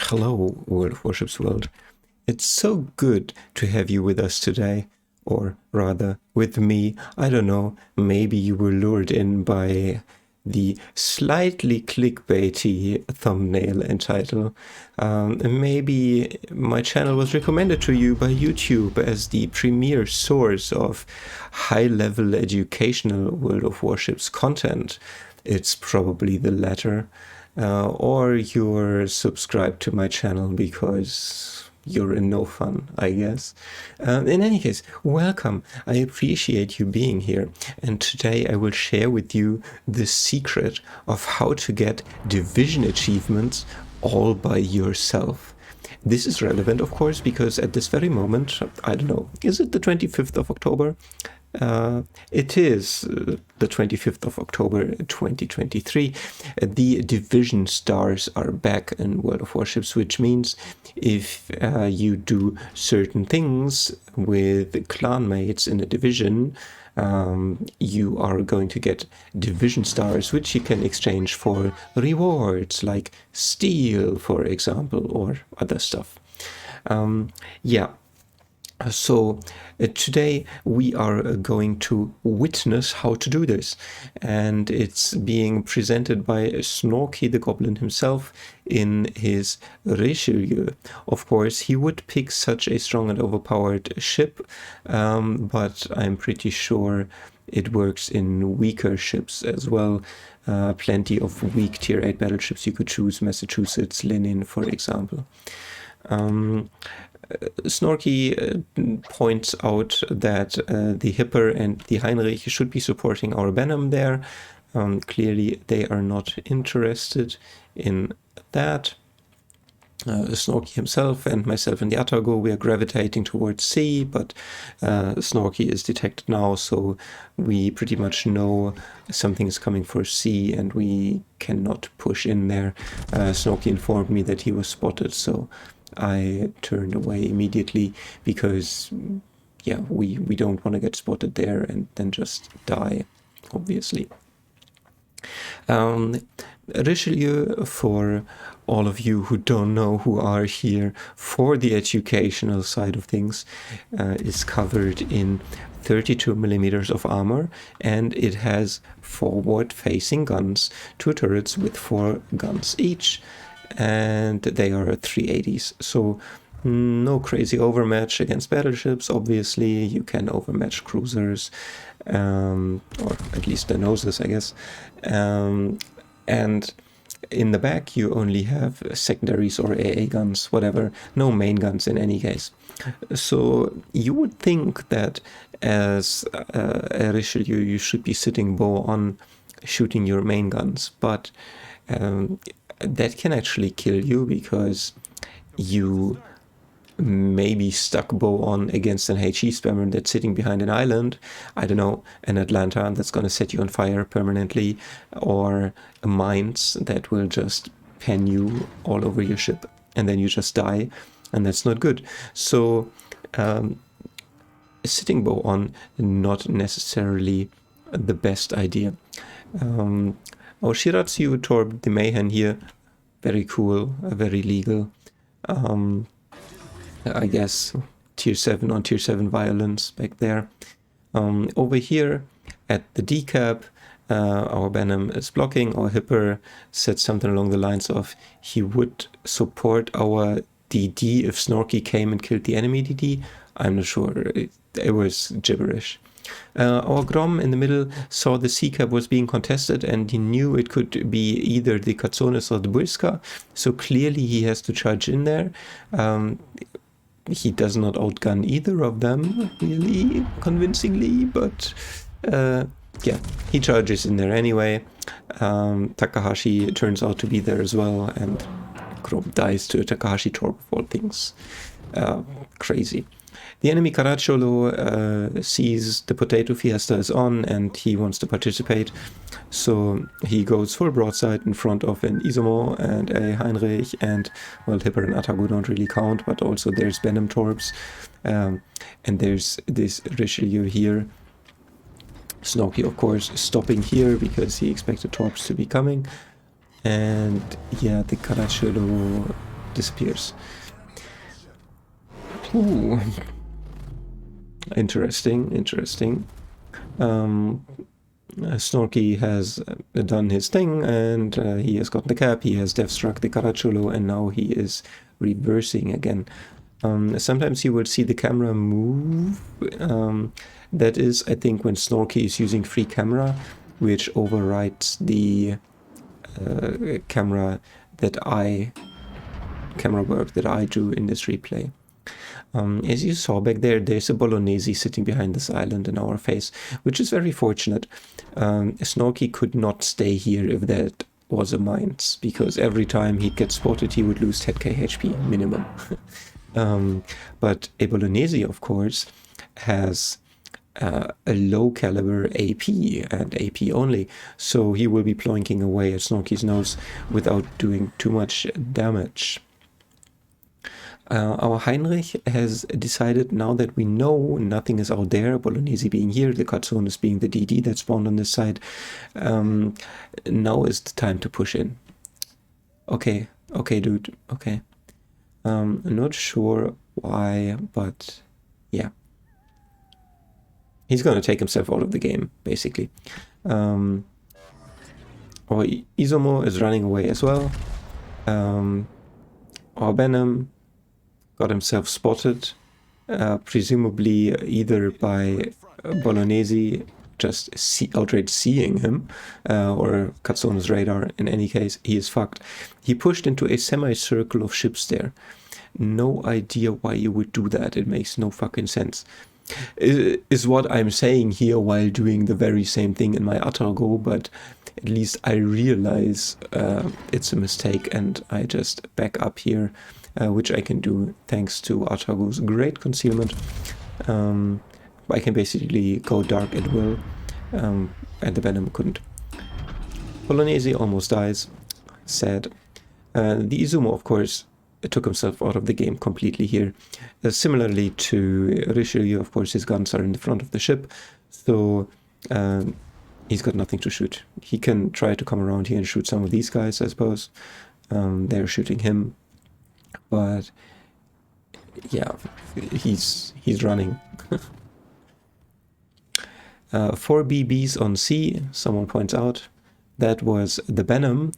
Hello, World of Warships world. It's so good to have you with us today, or rather, with me. I don't know, maybe you were lured in by the slightly clickbaity thumbnail and title. Maybe my channel was recommended to you by YouTube as the premier source of high-level educational World of Warships content. It's probably the latter. Or you're subscribed to my channel because you're in no fun, I guess. In any case, welcome. I appreciate you being here. And today I will share with you the secret of how to get division achievements all by yourself. This is relevant, of course, because at this very moment, I don't know, is it the 25th of October? It is the 25th of October 2023. The division stars are back in World of Warships, which means if you do certain things with clanmates in a division, you are going to get division stars, which you can exchange for rewards like steel, for example, or other stuff. So today we are going to witness how to do this, and it's being presented by Snorky the Goblin himself in his Richelieu. Of course, he would pick such a strong and overpowered ship, but I'm pretty sure it works in weaker ships as well. Plenty of weak tier 8 battleships you could choose, Massachusetts, Lenin, for example. Snorky points out that the Hipper and the Heinrich should be supporting our Venom there. Clearly they are not interested in that. Snorky himself and myself and the Atago, we are gravitating towards C, but Snorky is detected now, so we pretty much know something is coming for C and we cannot push in there. Snorky informed me that he was spotted, so I turned away immediately because, yeah, we don't want to get spotted there and then just die, obviously. Richelieu, for all of you who don't know who are here for the educational side of things, is covered in 32 millimeters of armor, and it has forward-facing guns, 2 turrets with 4 guns each. And they are 380s, so no crazy overmatch against battleships. Obviously you can overmatch cruisers, or at least the noses, I guess, and in the back you only have secondaries or AA guns, whatever, no main guns in any case. So you would think that as a Richelieu you should be sitting bow on, shooting your main guns, but that can actually kill you because you may be stuck bow on against an HE spammer that's sitting behind an island, I don't know, an Atlanta that's going to set you on fire permanently, or mines that will just pen you all over your ship and then you just die, and that's not good. So sitting bow on, not necessarily the best idea. Our Shiratsu Torb the Mayhem here, very cool, very legal. I guess tier 7 on tier 7 violence back there. Over here at the decap, our Venom is blocking. Our Hipper said something along the lines of he would support our DD if Snorky came and killed the enemy DD. I'm not sure, it was gibberish. Our Grom in the middle saw the C-cap was being contested and he knew it could be either the Katsonis or the Briska, so clearly he has to charge in there. He does not outgun either of them really convincingly, but yeah, he charges in there anyway. Takahashi turns out to be there as well, and Grom dies to a Takahashi Torp of all things. Crazy. The enemy Caracciolo sees the potato fiesta is on and he wants to participate, so he goes full broadside in front of an Isomo and a Heinrich, and, well, Hipper and Atago don't really count, but also there's Venom Torps, and there's this Richelieu here. Snorky, of course, stopping here because he expected Torps to be coming, and yeah, the Caracciolo disappears. Ooh. Interesting. Snorky has done his thing, and he has got the cap, he has death struck the Caracciolo, and now he is reversing again. Sometimes you will see the camera move. That is, I think, when Snorky is using free camera, which overrides the camera work that I do in this replay. As you saw back there, there's a Bolognese sitting behind this island in our face, which is very fortunate. Snorky could not stay here if that was a mines, because every time he'd get spotted, he would lose 10k HP minimum. But a Bolognese, of course, has a low caliber AP and AP only, so he will be plonking away at Snorky's nose without doing too much damage. Our Heinrich has decided, now that we know nothing is out there, Bolognese being here, the Katsuonis being the DD that spawned on this side, now is the time to push in. Okay, dude, okay. I'm not sure why, but yeah. He's gonna take himself out of the game, basically. Our Izumo is running away as well. Our Venom got himself spotted, presumably either by Bolognese just outright seeing him, or Katsuono's radar. In any case, he is fucked. He pushed into a semicircle of ships there. No idea why you would do that. It makes no fucking sense. Is what I'm saying here while doing the very same thing in my Atargo, but at least I realize it's a mistake and I just back up here, which I can do thanks to Atargo's great concealment. I can basically go dark at will, and the Venom couldn't. Bolognese almost dies. Sad. The Izumo, of course, took himself out of the game completely here. Similarly to Richelieu, of course, his guns are in the front of the ship, so he's got nothing to shoot. He can try to come around here and shoot some of these guys, I suppose. They're shooting him, but yeah, he's running. 4 BBs on C, someone points out. That was the Venom.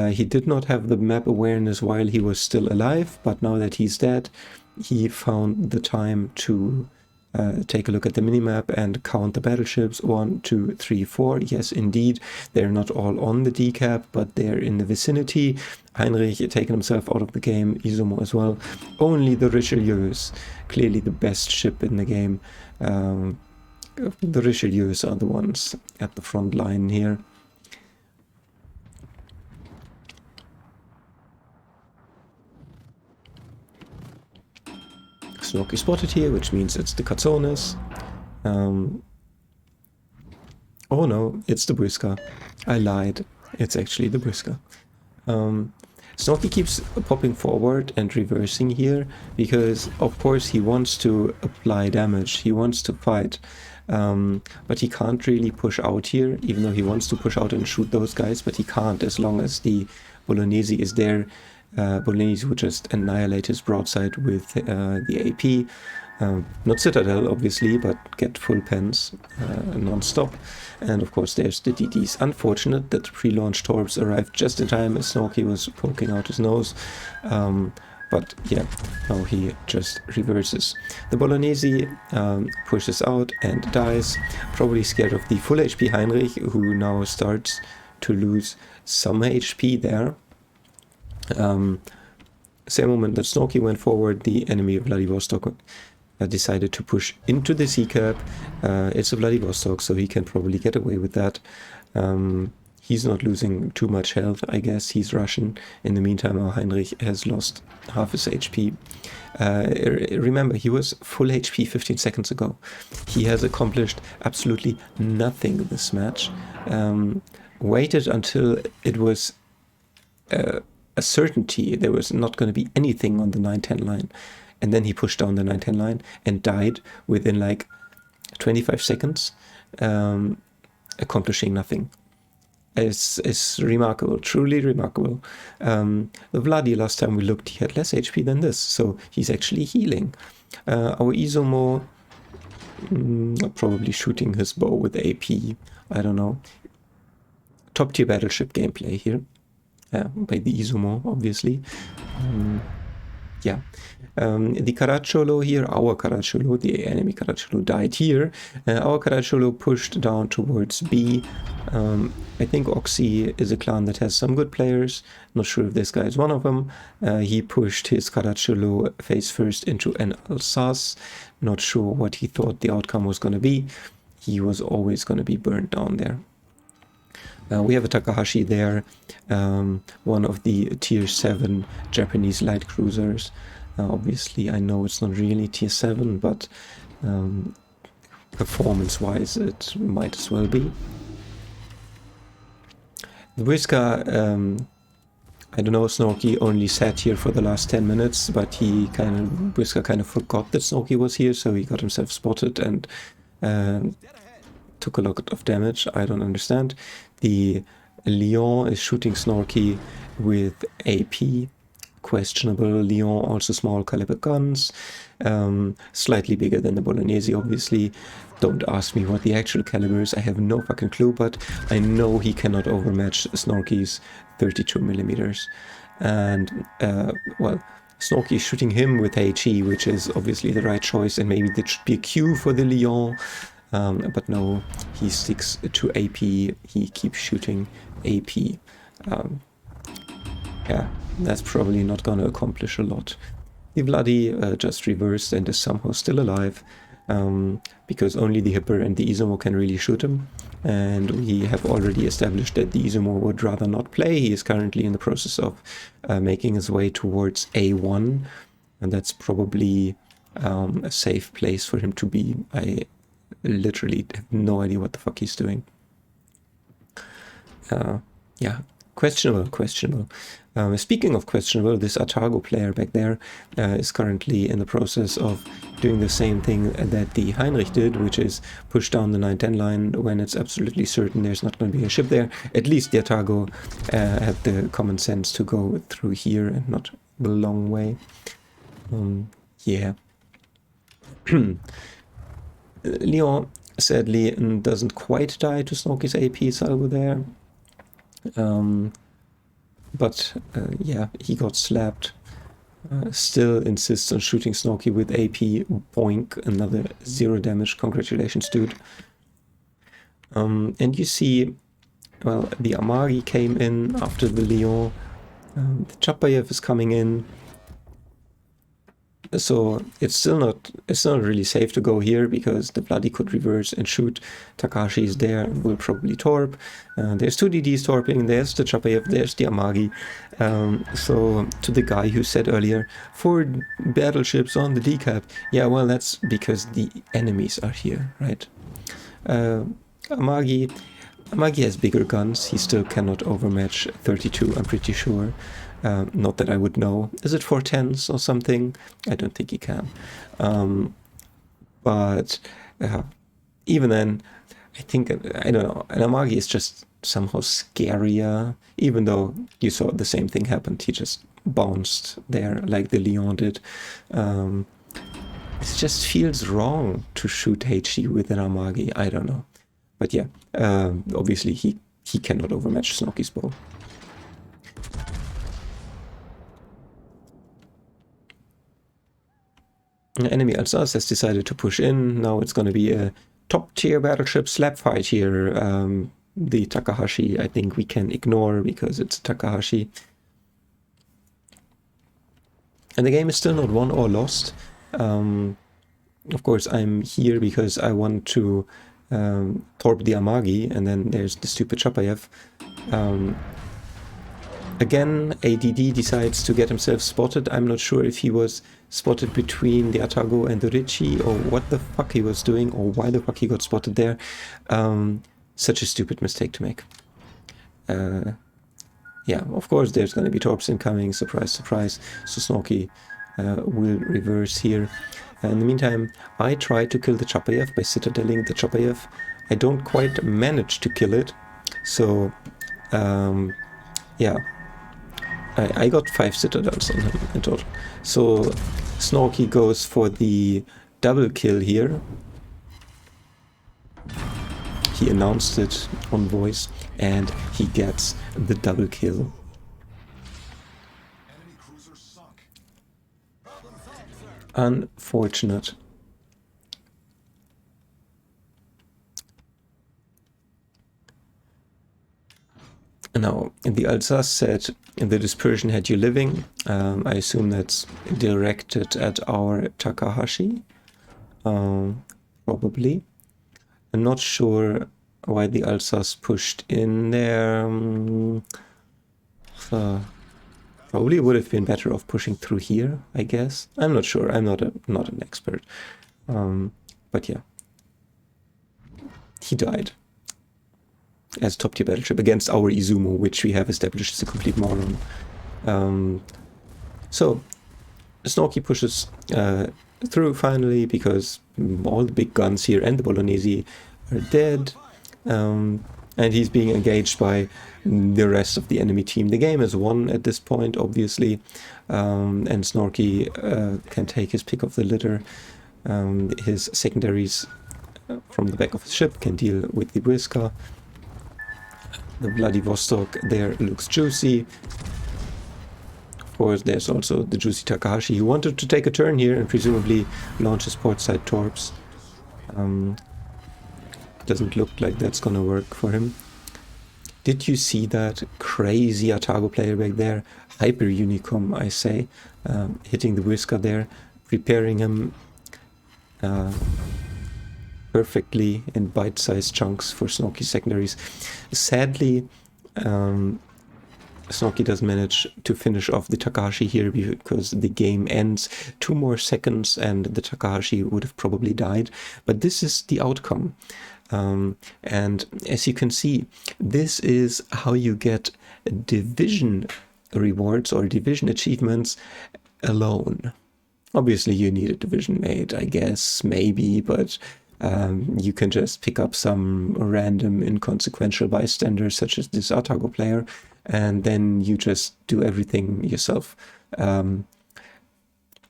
He did not have the map awareness while he was still alive, but now that he's dead, he found the time to take a look at the minimap and count the battleships. 1, 2, 3, 4. Yes, indeed, they're not all on the decap, but they're in the vicinity. Heinrich had taken himself out of the game, Izumo as well. Only the Richelieu is clearly the best ship in the game. The Richelieus are the ones at the front line here. Snorky spotted here, which means it's the Katsuonis. Oh no, it's the Briska. I lied. It's actually the Briska. Snorky keeps popping forward and reversing here because, of course, he wants to apply damage. He wants to fight. But he can't really push out here, even though he wants to push out and shoot those guys, but he can't as long as the Bolognese is there. Bolognese would just annihilate his broadside with the AP. Not Citadel, obviously, but get full pens non-stop. And of course there's the DDs. Unfortunate that pre-launch torps arrived just in time as Snorky was poking out his nose. But yeah, now he just reverses. The Bolognese pushes out and dies, probably scared of the full HP Heinrich, who now starts to lose some HP there. Same moment that Snorky went forward, the enemy of Vladivostok decided to push into the sea cap. It's a Vladivostok, so he can probably get away with that. He's not losing too much health, I guess. He's Russian. In the meantime, our Heinrich has lost half his HP. Remember, he was full HP 15 seconds ago. He has accomplished absolutely nothing this match. Waited until it was a certainty there was not going to be anything on the 9-10 line. And then he pushed down the 9-10 line and died within like 25 seconds, accomplishing nothing. is remarkable, truly remarkable. The Vladi, last time we looked, he had less HP than this, so he's actually healing. Our Izumo, probably shooting his bow with AP, I don't know. Top tier battleship gameplay here, by the Izumo, obviously. Yeah. The Caracciolo here, our Caracciolo, the enemy Caracciolo died here. Our Caracciolo pushed down towards B. I think Oxy is a clan that has some good players. Not sure if this guy is one of them. He pushed his Caracciolo face first into an Alsace. Not sure what he thought the outcome was going to be. He was always going to be burned down there. We have a Takahashi there, one of the tier 7 Japanese light cruisers. Obviously, I know it's not really tier 7, but performance-wise, it might as well be. The Whisker, I don't know, Snorky only sat here for the last 10 minutes, but Whisker kind of forgot that Snorky was here, so he got himself spotted and took a lot of damage. I don't understand. The Lyon is shooting Snorky with AP. Questionable. Lyon also small caliber guns. Slightly bigger than the Bolognese, obviously. Don't ask me what the actual caliber is. I have no fucking clue, but I know he cannot overmatch Snorky's 32 millimeters. And, well, Snorky is shooting him with HE, which is obviously the right choice, and maybe that should be a Q for the Lyon. But no, he sticks to AP, he keeps shooting AP. Yeah, that's probably not gonna accomplish a lot. The Vladi just reversed and is somehow still alive, because only the Hipper and the Izumo can really shoot him. And we have already established that the Izumo would rather not play. He is currently in the process of making his way towards A1, and that's probably a safe place for him to be. I literally have no idea what the fuck he's doing. Yeah, questionable. Speaking of questionable, this Atago player back there is currently in the process of doing the same thing that the Heinrich did, which is push down the 910 line when it's absolutely certain there's not going to be a ship there. At least the Atago had the common sense to go through here and not the long way. Yeah. Lyon sadly doesn't quite die to Snorky's AP salvo there. But yeah, he got slapped. Still insists on shooting Snorky with AP. Boink, another 0 damage. Congratulations, dude. And you see, well, the Amagi came in after the Lyon. The Chapayev is coming in. So it's not really safe to go here, because the Vladi could reverse and shoot. Takahashi is there and will probably torp. There's 2 DDs torping, there's the Chapayev, there's the Amagi. So to the guy who said earlier, 4 battleships on the decap. Yeah, well, that's because the enemies are here, right? Amagi has bigger guns. He still cannot overmatch 32, I'm pretty sure. Not that I would know. Is it 410s or something? I don't think he can. But even then, I think, I don't know, an Amagi is just somehow scarier, even though you saw the same thing happened. He just bounced there like the Lyon did. It just feels wrong to shoot HE with an Amagi. I don't know. But yeah, obviously he cannot overmatch Snorky's bow. Enemy Alsace has decided to push in. Now it's going to be a top tier battleship slap fight here. The Takahashi, I think we can ignore because it's Takahashi. And the game is still not won or lost. Of course, I'm here because I want to torp the Amagi, and then there's the stupid Chapayev. Again, ADD decides to get himself spotted. I'm not sure if he was spotted between the Atago and the Ricci, or what the fuck he was doing, or why the fuck he got spotted there. Such a stupid mistake to make. Yeah, of course there's going to be torps incoming, surprise, surprise. So Snorky will reverse here. In the meantime, I try to kill the Chapayev by citadeling the Chapayev. I don't quite manage to kill it, so Yeah, I got 5 citadels on him in total. So Snorky goes for the double kill here. He announced it on voice, and he gets the double kill. Unfortunate. Now, the Alsace said the dispersion had you living. I assume that's directed at our Takahashi. Probably. I'm not sure why the Alsace pushed in there. Probably would have been better off pushing through here, I guess. I'm not sure. I'm not an expert. But yeah. He died as top tier battleship against our Izumo, which we have established as a complete moron. So Snorky pushes through finally because all the big guns here and the Bolognese are dead, and he's being engaged by the rest of the enemy team. The game is won at this point, obviously, and Snorky can take his pick of the litter. His secondaries from the back of his ship can deal with the Whisker. The Vladivostok there looks juicy. Of course, there's also the juicy Takahashi. He wanted to take a turn here and presumably launch his portside torps. Doesn't look like that's gonna work for him. Did you see that crazy Atago player back there? Hyper Unicom, I say, hitting the Whisker there, preparing him perfectly in bite-sized chunks for Snorky secondaries. Sadly, Snorky doesn't manage to finish off the Takahashi here because the game ends 2 more seconds and the Takahashi would have probably died. But this is the outcome. And as you can see, this is how you get division rewards or division achievements alone. Obviously, you need a division mate, I guess, maybe, but you can just pick up some random inconsequential bystander such as this Atago player, and then you just do everything yourself.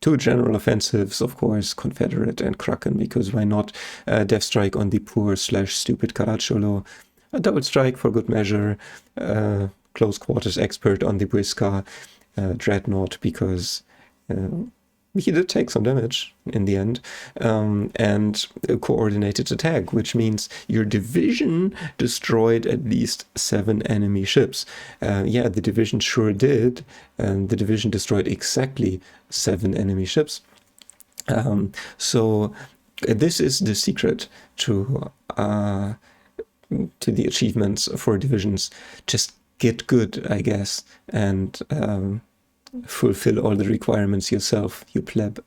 2 general offensives, of course, Confederate and Kraken, because why not? Death Strike on the poor / stupid Caracciolo, a double strike for good measure, close quarters expert on the Whisker, Dreadnought, because he did take some damage in the end, and a coordinated attack, which means your division destroyed at least 7 enemy ships. Yeah, the division sure did, and the division destroyed exactly 7 enemy ships. So this is the secret to the achievements for divisions. Just get good, I guess, and fulfill all the requirements yourself, you pleb.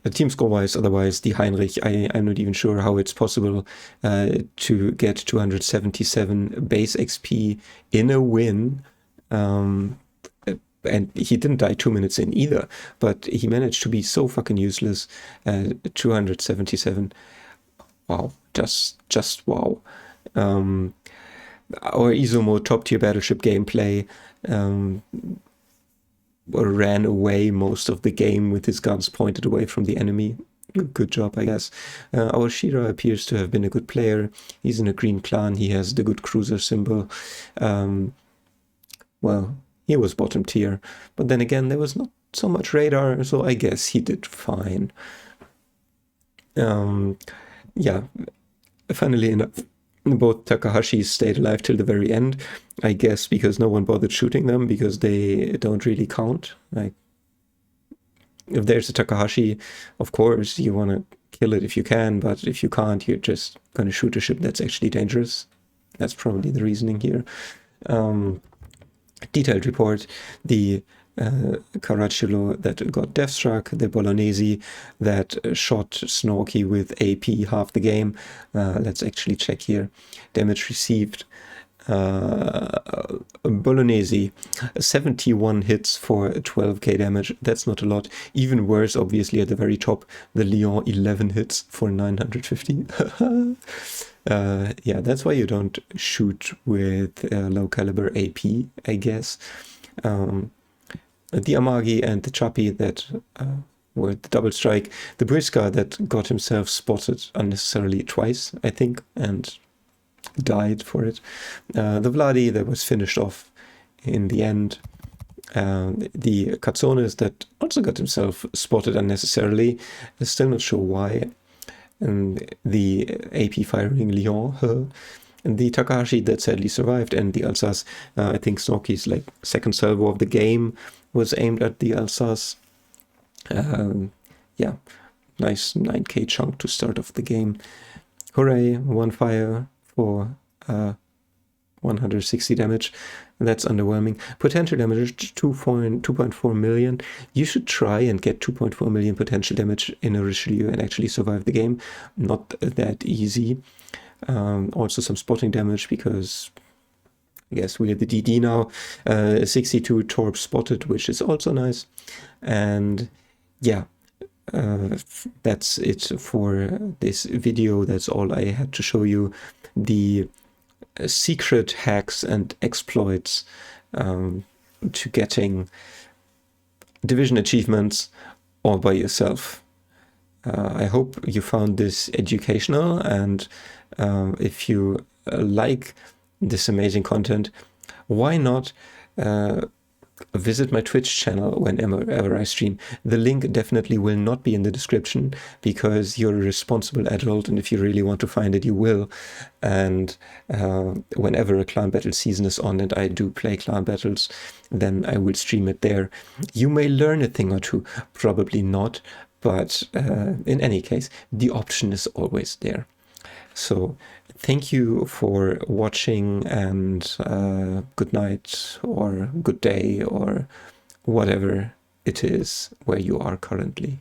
The team score-wise, otherwise, the Heinrich, I'm not even sure how it's possible to get 277 base XP in a win. And he didn't die 2 minutes in either, but he managed to be so fucking useless. 277. Wow, just wow. Our Izumo top-tier battleship gameplay ran away most of the game with his guns pointed away from the enemy. Good job, I guess. Our Shira appears to have been a good player. He's in a green clan. He has the good cruiser symbol. Well, he was bottom tier. But then again, there was not so much radar, so I guess he did fine. Yeah, funnily enough, both Takahashis stayed alive till the very end, I guess because no one bothered shooting them, because they don't really count. Like, if there's a Takahashi, of course, you want to kill it if you can, but if you can't, you're just going to shoot a ship that's actually dangerous. That's probably the reasoning here. Detailed report, the Caracciolo that got death struck, the Bolognese that shot Snorky with AP half the game. Let's actually check here. Damage received. Bolognese, 71 hits for 12k damage. That's not a lot. Even worse, obviously, at the very top, the Lyon, 11 hits for 950. Yeah, that's why you don't shoot with low caliber AP, I guess. The Amagi and the Chapi that were the double strike, the Briska that got himself spotted unnecessarily twice, I think, and died for it. The Vladi that was finished off in the end. The Katsones that also got himself spotted unnecessarily. I'm still not sure why. And the AP firing Lyon, her. And the Takahashi that sadly survived, and the Alsace, I think Snorky's like second salvo of the game was aimed at the Alsace. Yeah, nice 9k chunk to start off the game. Hooray, one fire for 160 damage. That's underwhelming. Potential damage 2.4 million. You should try and get 2.4 million potential damage in a Richelieu and actually survive the game. Not that easy. Also some spotting damage because I guess we have the DD now. 62 torp spotted, which is also nice. And yeah, that's it for this video. That's all I had to show you. The secret hacks and exploits to getting division achievements all by yourself. I hope you found this educational, and if you like this amazing content, why not visit my Twitch channel whenever I stream. The link definitely will not be in the description because you're a responsible adult, and if you really want to find it, you will. And whenever a clan battle season is on and I do play clan battles, then I will stream it there. You may learn a thing or two, probably not, but in any case, the option is always there. So thank you for watching, and good night or good day or whatever it is where you are currently.